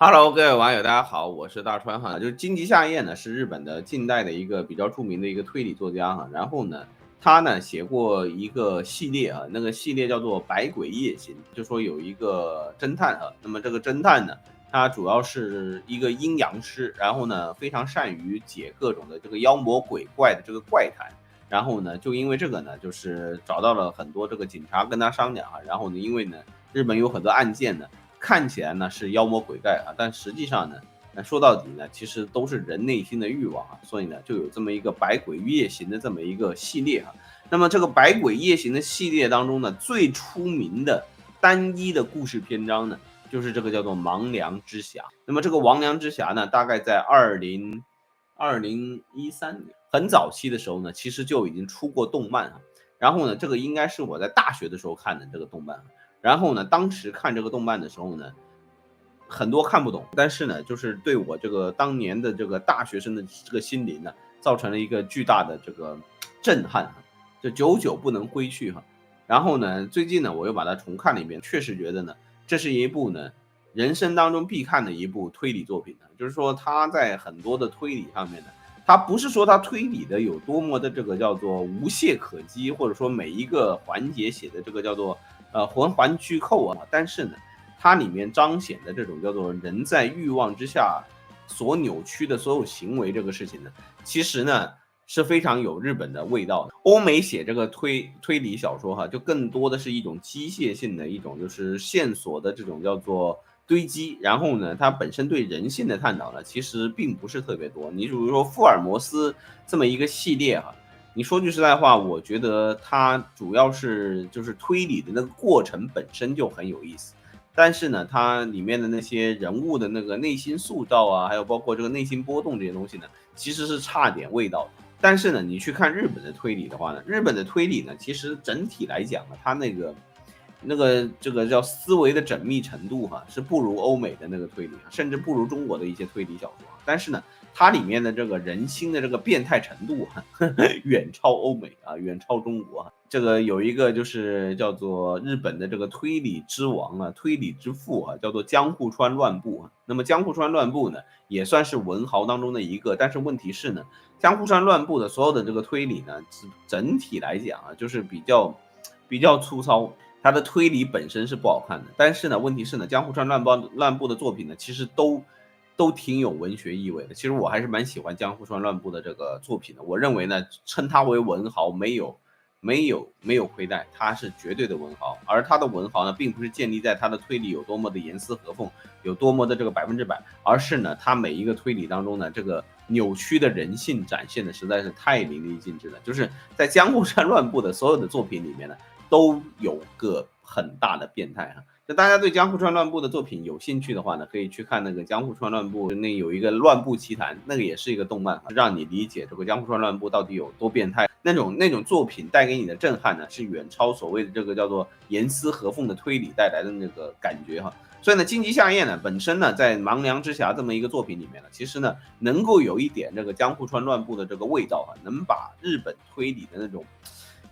Hello，各位网友，大家好，我是大川哈。就是金吉夏彦呢，是日本的近代的一个比较著名的一个推理作家哈。然后呢，他呢写过一个系列啊，那个系列叫做《百鬼夜行》，就说有一个侦探啊，那么这个侦探呢，他主要是一个阴阳师，然后呢非常善于解各种的这个妖魔鬼怪的这个怪谈。然后呢，就因为这个呢，就是找到了很多这个警察跟他商量啊。然后呢，因为呢，日本有很多案件呢。看起来呢是妖魔鬼怪啊，但实际上呢，说到底呢，其实都是人内心的欲望啊，所以呢，就有这么一个百鬼夜行的这么一个系列啊。那么这个百鬼夜行的系列当中呢，最出名的单一的故事篇章呢，就是这个叫做《魍魉之匣》。那么这个《魍魉之匣》呢，大概在2013年很早期的时候呢，其实就已经出过动漫啊。然后呢，这个应该是我在大学的时候看的这个动漫。然后呢，当时看这个动漫的时候呢，很多看不懂，但是呢，就是对我这个当年的这个大学生的这个心灵呢，造成了一个巨大的这个震撼，就久久不能归去哈。然后呢，最近呢，我又把它重看了一遍，确实觉得呢，这是一部呢人生当中必看的一部推理作品呢。就是说，它在很多的推理上面呢，它不是说它推理的有多么的这个叫做无懈可击，或者说每一个环节写的这个叫做环环相扣啊，但是呢，它里面彰显的这种叫做人在欲望之下所扭曲的所有行为这个事情呢，其实呢是非常有日本的味道的。欧美写这个推理小说哈，就更多的是一种机械性的一种就是线索的这种叫做堆积，然后呢，它本身对人性的探讨呢，其实并不是特别多。你比如说福尔摩斯这么一个系列哈，你说句实在话，我觉得它主要是就是推理的那个过程本身就很有意思，但是呢，它里面的那些人物的那个内心塑造啊，还有包括这个内心波动这些东西呢，其实是差点味道的。但是呢，你去看日本的推理的话呢，日本的推理呢，其实整体来讲呢，它那个这个叫思维的缜密程度哈，是不如欧美的那个推理，甚至不如中国的一些推理小说。但是呢，它里面的这个人心的这个变态程度啊，远超欧美啊，远超中国啊。这个有一个就是叫做日本的这个推理之王啊，推理之父啊，叫做江户川乱步啊。那么江户川乱步呢，也算是文豪当中的一个，但是问题是呢，江户川乱步的所有的这个推理呢，整体来讲啊，就是比较粗糙。他的推理本身是不好看的，但是呢，问题是呢，江户川乱步的作品呢，其实都挺有文学意味的。其实我还是蛮喜欢江户川乱步的这个作品的。我认为呢，称他为文豪没有亏待，他是绝对的文豪。而他的文豪呢，并不是建立在他的推理有多么的严丝合缝，有多么的这个100%，而是呢，他每一个推理当中呢，这个扭曲的人性展现的实在是太淋漓尽致了。就是在江户川乱步的所有的作品里面呢，都有个很大的变态哈。那大家对江户川乱步的作品有兴趣的话呢，可以去看那个江户川乱步，那有一个乱步奇谭，那个也是一个动漫，让你理解这个江户川乱步到底有多变态。那种作品带给你的震撼呢，是远超所谓的这个叫做严丝合缝的推理带来的那个感觉哈。所以呢，金吉夏彦呢本身呢，在《魍魉之匣》这么一个作品里面呢，其实呢能够有一点这个江户川乱步的这个味道啊，能把日本推理的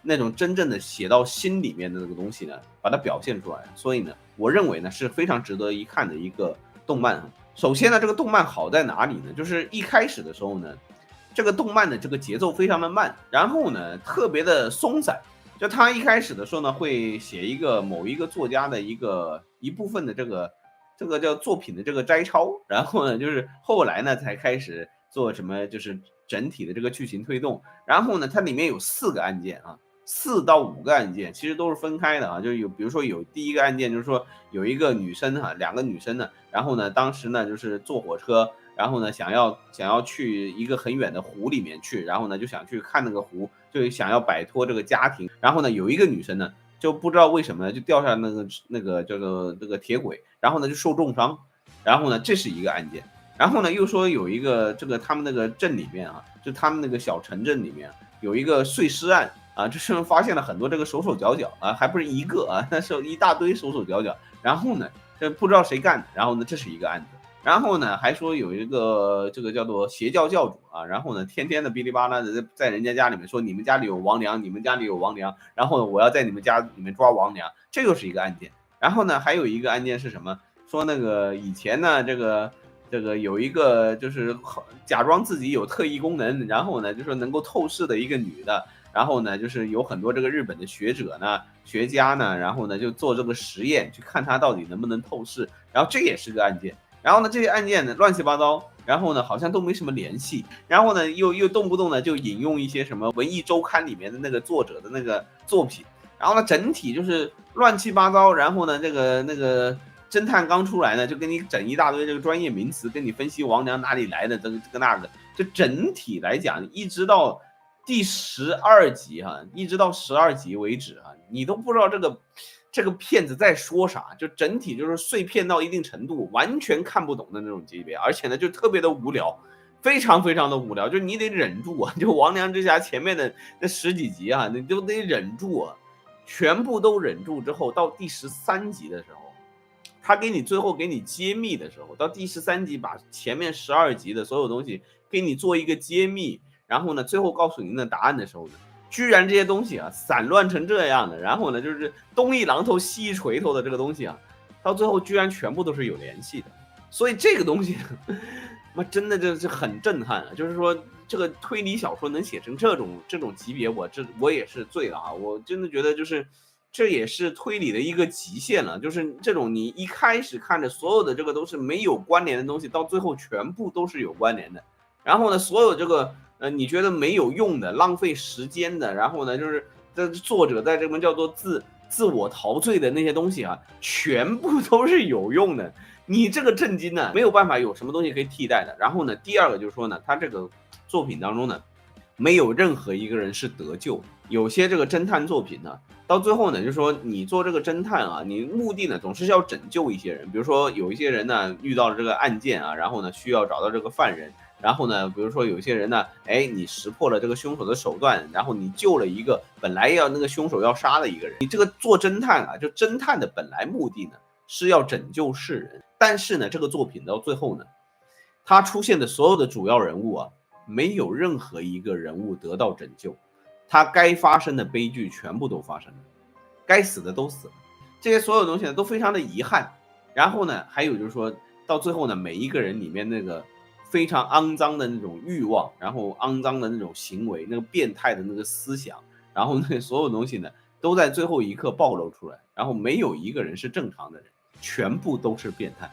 那种真正的写到心里面的那个东西呢，把它表现出来。所以呢，我认为呢是非常值得一看的一个动漫。首先呢，这个动漫好在哪里呢？就是一开始的时候呢，这个动漫的这个节奏非常的慢，然后呢特别的松散。就他一开始的时候呢，会写一个某一个作家的一部分的这个叫作品的这个摘抄，然后呢，就是后来呢才开始做什么，就是整体的这个剧情推动。然后呢，它里面有4个案件啊，4到5个案件其实都是分开的啊，就有比如说有第一个案件，就是说有一个女生哈，2个女生呢，然后呢，当时呢就是坐火车，然后呢想要去一个很远的湖里面去，然后呢就想去看那个湖，就想要摆脱这个家庭，然后呢有一个女生呢就不知道为什么呢就掉下那个叫做这个铁轨，然后呢就受重伤，然后呢这是一个案件。然后呢，又说有一个这个他们那个镇里面啊，就他们那个小城镇里面有一个碎尸案啊，就是发现了很多这个手手脚脚啊，还不是一个啊，那是一大堆手手脚脚。然后呢，这不知道谁干的，然后呢，这是一个案子。然后呢，还说有一个这个叫做邪教教主啊，然后呢，天天的哔哩吧啦的在人家家里面说你们家里有王娘，你们家里有王娘，然后我要在你们家里面抓王娘，这又是一个案件。然后呢，还有一个案件是什么？说那个以前呢，这个有一个就是假装自己有特异功能，然后呢就说能够透视的一个女的，然后呢就是有很多这个日本的学者呢、学家呢，然后呢就做这个实验，去看她到底能不能透视，然后这也是个案件。然后呢，这些案件呢乱七八糟，然后呢好像都没什么联系，然后呢又动不动呢就引用一些什么文艺周刊里面的那个作者的那个作品，然后呢整体就是乱七八糟，然后呢那个侦探刚出来呢就给你整一大堆这个专业名词，跟你分析王娘哪里来的这个那个，就整体来讲一直到第12集一直到12集为止你都不知道这个骗子在说啥，就整体就是碎片到一定程度，完全看不懂的那种级别，而且呢就特别的无聊，非常非常的无聊，就你得忍住就王良之侠前面的那10几集你就得忍住全部都忍住之后，到第13集的时候，他给你最后给你揭秘的时候，到第13集把前面12集的所有东西给你做一个揭秘，然后呢最后告诉您的答案的时候呢，居然这些东西散乱成这样的，然后呢就是东一榔头西一锤头的这个东西到最后居然全部都是有联系的，所以这个东西那真的就是很震撼就是说这个推理小说能写成这种级别，我也是醉了我真的觉得就是这也是推理的一个极限了，就是这种你一开始看着所有的这个都是没有关联的东西，到最后全部都是有关联的，然后呢所有这个你觉得没有用的、浪费时间的，然后呢，就是这作者在这边叫做自我陶醉的那些东西全部都是有用的。你这个震惊呢，没有办法有什么东西可以替代的。然后呢，第二个就是说呢，他这个作品当中呢，没有任何一个人是得救的。有些这个侦探作品呢，到最后呢，就是说你做这个侦探你目的呢总是要拯救一些人。比如说有一些人呢遇到了这个案件然后呢需要找到这个犯人。然后呢，比如说有些人呢，你识破了这个凶手的手段，然后你救了一个本来要那个凶手要杀的一个人。你这个做侦探就侦探的本来目的呢是要拯救世人，但是呢，这个作品到最后呢，他出现的所有的主要人物没有任何一个人物得到拯救，他该发生的悲剧全部都发生了，该死的都死了，这些所有东西呢都非常的遗憾。然后呢，还有就是说到最后呢，每一个人里面那个非常肮脏的那种欲望，然后肮脏的那种行为，那个变态的那个思想，然后那所有东西呢都在最后一刻暴露出来，然后没有一个人是正常的人，全部都是变态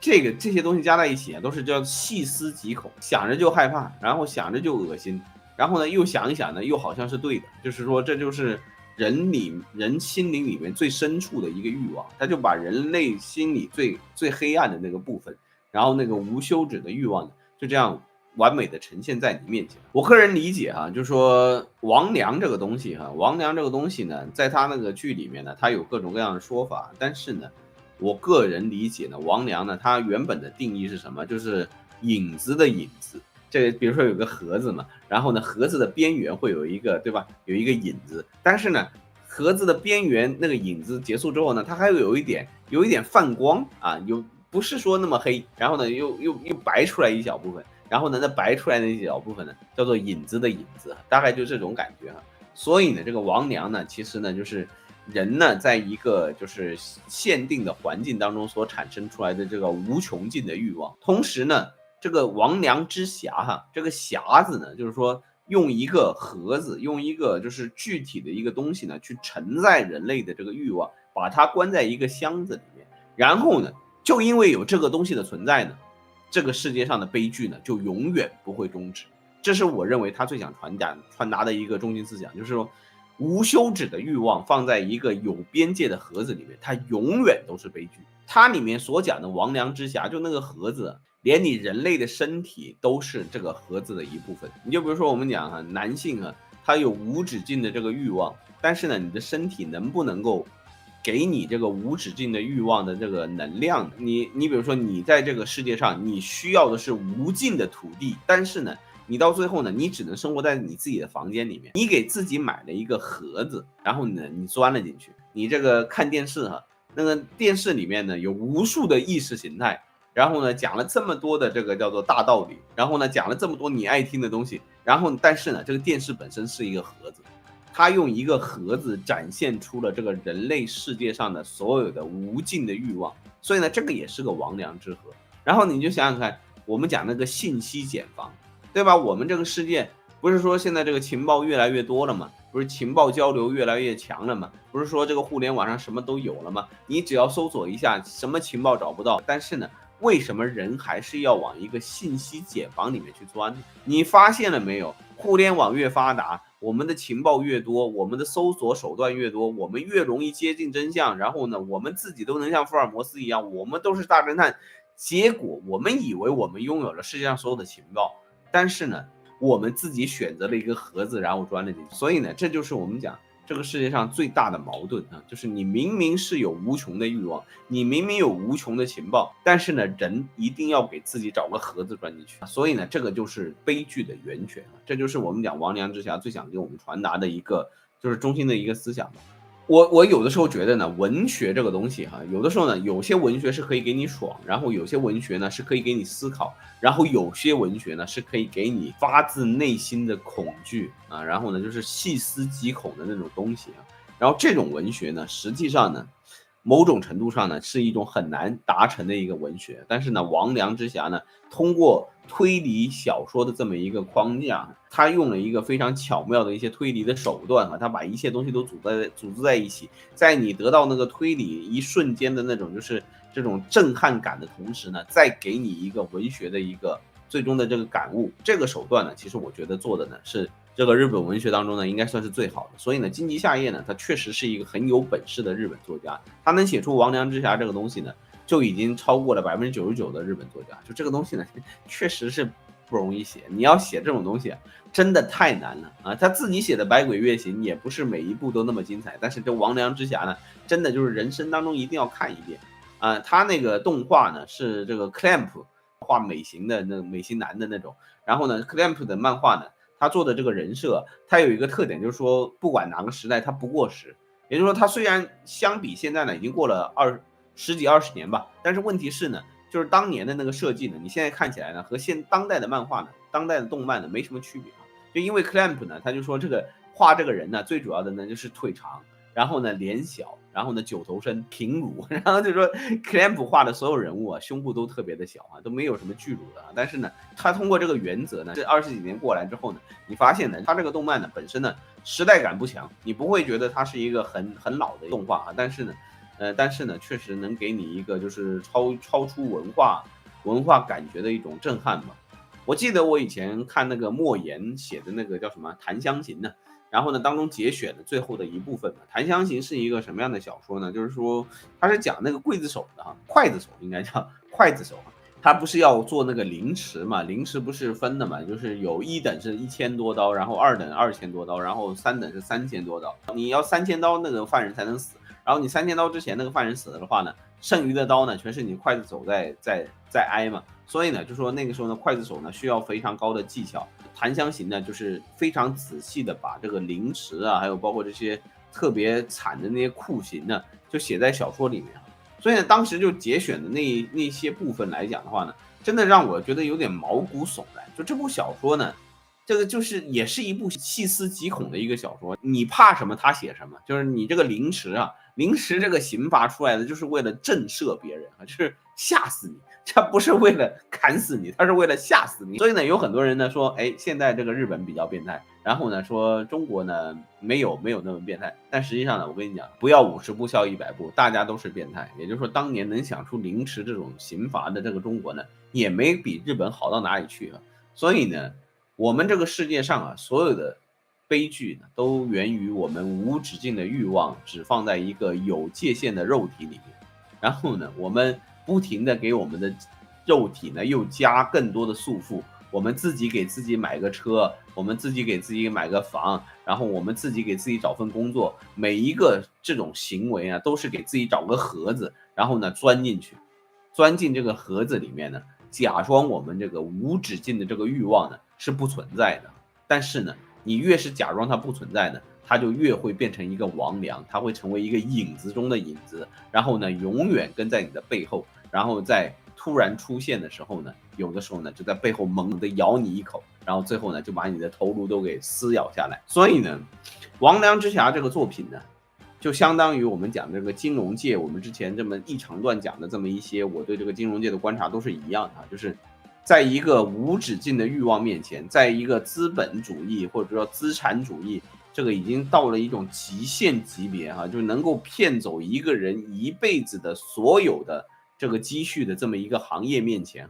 这些东西加在一起都是叫细思极恐，想着就害怕，然后想着就恶心，然后呢又想一想呢又好像是对的，就是说这就是人心灵里面最深处的一个欲望，他就把人类心里最黑暗的那个部分，然后那个无休止的欲望就这样完美的呈现在你面前。我个人理解就是说王娘这个东西王娘这个东西呢，在他那个剧里面呢，他有各种各样的说法，但是呢，我个人理解呢，王娘呢，它原本的定义是什么？就是影子的影子。这比如说有个盒子嘛，然后呢，盒子的边缘会有一个，对吧？有一个影子，但是呢，盒子的边缘那个影子结束之后呢，它还有一点泛光不是说那么黑，然后呢又白出来一小部分，然后呢那白出来的一小部分呢叫做影子的影子，大概就这种感觉所以呢，这个王娘呢，其实呢就是人呢在一个就是限定的环境当中所产生出来的这个无穷尽的欲望。同时呢，这个王娘之匣这个匣子呢，就是说用一个盒子，用一个就是具体的一个东西呢，去承载人类的这个欲望，把它关在一个箱子里面，然后呢，就因为有这个东西的存在呢，这个世界上的悲剧呢就永远不会终止。这是我认为他最想传达的一个中心思想，就是说无休止的欲望放在一个有边界的盒子里面，它永远都是悲剧。它里面所讲的王娘之匣，就那个盒子，连你人类的身体都是这个盒子的一部分。你就比如说我们讲男性他有无止境的这个欲望，但是呢，你的身体能不能够给你这个无止境的欲望的这个能量？你比如说你在这个世界上，你需要的是无尽的土地，但是呢，你到最后呢，你只能生活在你自己的房间里面。你给自己买了一个盒子，然后呢，你钻了进去。你这个看电视那个电视里面呢有无数的意识形态，然后呢讲了这么多的这个叫做大道理，然后呢讲了这么多你爱听的东西，然后但是呢，这个电视本身是一个盒子，他用一个盒子展现出了这个人类世界上的所有的无尽的欲望，所以呢，这个也是个亡良之盒。然后你就想想看，我们讲那个信息茧房，对吧？我们这个世界不是说现在这个情报越来越多了吗？不是情报交流越来越强了吗？不是说这个互联网上什么都有了吗？你只要搜索一下，什么情报找不到，但是呢，为什么人还是要往一个信息茧房里面去钻呢？你发现了没有？互联网越发达，我们的情报越多，我们的搜索手段越多，我们越容易接近真相。然后呢，我们自己都能像福尔摩斯一样，我们都是大侦探。结果我们以为我们拥有了世界上所有的情报，但是呢，我们自己选择了一个盒子，然后钻了进去。所以呢，这就是我们讲这个世界上最大的矛盾啊，就是你明明是有无穷的欲望，你明明有无穷的情报，但是呢，人一定要给自己找个盒子钻进去。所以呢，这个就是悲剧的源泉啊，这就是我们讲亡良之侠最想给我们传达的一个就是中心的一个思想。我有的时候觉得呢，文学这个东西哈，有的时候呢，有些文学是可以给你爽，然后有些文学呢是可以给你思考，然后有些文学呢是可以给你发自内心的恐惧啊，然后呢就是细思极恐的那种东西啊。然后这种文学呢，实际上呢，某种程度上呢是一种很难达成的一个文学，但是呢，亡良之侠呢，通过推理小说的这么一个框架，他用了一个非常巧妙的一些推理的手段啊，他把一切东西都组织在一起，在你得到那个推理一瞬间的那种就是这种震撼感的同时呢，再给你一个文学的一个最终的这个感悟。这个手段呢，其实我觉得做的呢是这个日本文学当中呢，应该算是最好的。所以呢，金吉夏叶呢，他确实是一个很有本事的日本作家，他能写出亡良之侠这个东西呢，就已经超过了99%的日本作家。就这个东西呢，确实是不容易写。你要写这种东西，真的太难了啊！他自己写的《百鬼月行》也不是每一部都那么精彩，但是这亡良之侠呢，真的就是人生当中一定要看一遍啊！他那个动画呢是这个 Clamp 画美型的那美型男的那种，然后呢 Clamp 的漫画呢，他做的这个人设，他有一个特点就是说，不管哪个时代，他不过时。也就是说，他虽然相比现在呢，已经过了十几20年吧，但是问题是呢，就是当年的那个设计呢，你现在看起来呢，和当代的漫画呢、当代的动漫呢没什么区别啊。就因为 Clamp 呢，他就说这个画这个人呢，最主要的呢就是腿长，然后呢脸小，然后呢九头身平乳，然后就说 Clamp 画的所有人物啊，胸部都特别的小啊，都没有什么巨乳的啊。但是呢，他通过这个原则呢，这20几年过来之后呢，你发现呢，他这个动漫呢本身呢时代感不强，你不会觉得它是一个很老的动画啊，但是呢，确实能给你一个就是超出文化感觉的一种震撼吧。我记得我以前看那个莫言写的那个叫什么《檀香刑》呢，然后呢当中节选的最后的一部分嘛，《檀香刑》是一个什么样的小说呢？就是说它是讲那个刽子手的哈，刽子手应该叫刽子手啊。他不是要做那个凌迟嘛？凌迟不是分的嘛？就是有一等是1000多刀，然后二等2000多刀，然后三等是3000多刀。你要3000刀那个犯人才能死，然后你3000刀之前那个犯人死了的话呢，剩余的刀呢全是你刽子手在挨嘛。所以呢，就说那个时候呢，刽子手呢需要非常高的技巧。檀香刑呢，就是非常仔细的把这个凌迟啊，还有包括这些特别惨的那些酷刑呢，就写在小说里面。所以呢，当时就节选的那些部分来讲的话呢，真的让我觉得有点毛骨悚然。就这部小说呢，这个就是也是一部细思极恐的一个小说。你怕什么，他写什么。就是你这个凌迟啊，凌迟这个刑罚出来的，就是为了震慑别人啊，就是吓死你。这不是为了砍死你，他是为了吓死你。所以呢，有很多人呢说，哎，现在这个日本比较变态，然后呢说中国呢没有那么变态。但实际上呢，我跟你讲，不要50步笑100步，大家都是变态。也就是说，当年能想出凌迟这种刑罚的这个中国呢，也没比日本好到哪里去啊。所以呢，我们这个世界上啊，所有的悲剧呢，都源于我们无止境的欲望只放在一个有界限的肉体里面，然后呢，我们不停的给我们的肉体呢又加更多的束缚，我们自己给自己买个车，我们自己给自己买个房，然后我们自己给自己找份工作，每一个这种行为啊，都是给自己找个盒子，然后呢钻进去，钻进这个盒子里面呢，假装我们这个无止境的这个欲望呢是不存在的。但是呢，你越是假装它不存在呢，它就越会变成一个亡良，它会成为一个影子中的影子，然后呢，永远跟在你的背后，然后在突然出现的时候呢，有的时候呢就在背后猛地咬你一口，然后最后呢就把你的头颅都给撕咬下来。所以呢，王良之匣》这个作品呢，就相当于我们讲这个金融界，我们之前这么一长段讲的这么一些，我对这个金融界的观察都是一样的，就是在一个无止境的欲望面前，在一个资本主义或者说资产主义，这个已经到了一种极限级别哈，就能够骗走一个人一辈子的所有的这个积蓄的这么一个行业面前，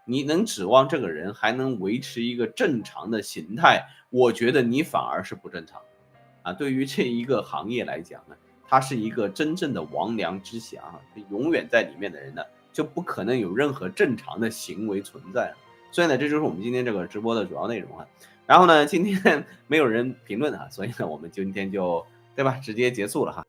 你能指望这个人还能维持一个正常的形态？我觉得你反而是不正常的。对于这一个行业来讲呢，它是一个真正的亡良之匣永远在里面的人呢，就不可能有任何正常的行为存在。所以呢，这就是我们今天这个直播的主要内容。然后呢，今天没有人评论所以呢，我们今天就对吧，直接结束了